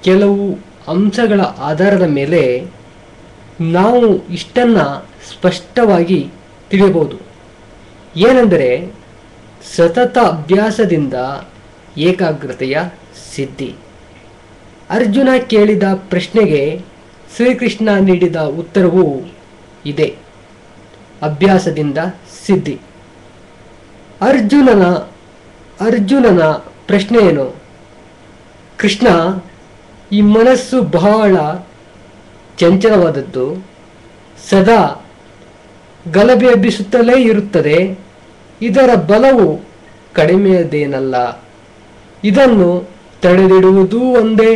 ಕೆಲವು ಅಂಶಗಳ ಆಧಾರದ ಮೇಲೆ ನಾವು ಇಷ್ಟನ್ನು ಸ್ಪಷ್ಟವಾಗಿ ತಿಳಿಯಬಹುದು. ಏನೆಂದರೆ, ಸತತ ಅಭ್ಯಾಸದಿಂದ ಏಕಾಗ್ರತೆಯ ಸಿದ್ಧಿ. ಅರ್ಜುನ ಕೇಳಿದ ಪ್ರಶ್ನೆಗೆ ಶ್ರೀಕೃಷ್ಣ ನೀಡಿದ ಉತ್ತರವೂ ಇದೆ, ಅಭ್ಯಾಸದಿಂದ ಸಿದ್ಧಿ. ಅರ್ಜುನನ ಪ್ರಶ್ನೆ ಏನು? ಕೃಷ್ಣ, ಈ ಮನಸ್ಸು ಬಹಳ ಚಂಚಲವಾದದ್ದು, ಸದಾ ಗಲಭೆ ಎಬ್ಬಿಸುತ್ತಲೇ ಇರುತ್ತದೆ, ಇದರ ಬಲವು ಕಡಿಮೆಯದೇನಲ್ಲ, ಇದನ್ನು ತಡೆದಿಡುವುದೂ ಒಂದೇ,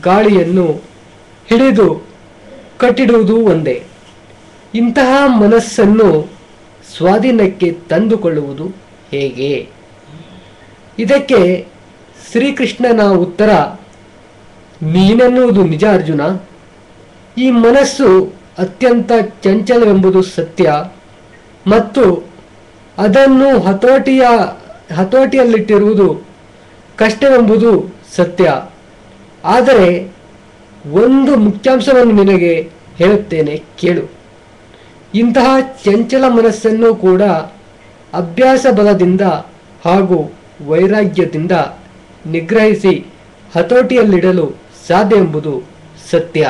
ಗಾಳಿಯನ್ನು ಹಿಡಿದು ಕಟ್ಟಿಡುವುದೂ ಒಂದೇ. ಇಂತಹ ಮನಸ್ಸನ್ನು ಸ್ವಾಧೀನಕ್ಕೆ ತಂದುಕೊಳ್ಳುವುದು ಹೇಗೆ? ಇದಕ್ಕೆ ಶ್ರೀಕೃಷ್ಣನ ಉತ್ತರ, ನೀನೆನ್ನುವುದು ನಿಜ ಅರ್ಜುನ. ಈ ಮನಸ್ಸು ಅತ್ಯಂತ ಚಂಚಲವೆಂಬುದು ಸತ್ಯ ಮತ್ತು ಅದನ್ನು ಹತೋಟಿಯಲ್ಲಿಟ್ಟಿರುವುದು ಕಷ್ಟವೆಂಬುದು ಸತ್ಯ. ಆದರೆ ಒಂದು ಮುಖ್ಯಾಂಶವನ್ನು ನಿನಗೆ ಹೇಳುತ್ತೇನೆ, ಕೇಳು. ಇಂತಹ ಚಂಚಲ ಮನಸ್ಸನ್ನು ಕೂಡ ಅಭ್ಯಾಸ ಬಲದಿಂದ ಹಾಗೂ ವೈರಾಗ್ಯದಿಂದ ನಿಗ್ರಹಿಸಿ ಹತೋಟಿಯಲ್ಲಿಡಲು ಸಾಧ್ಯ ಎಂಬುದು ಸತ್ಯ.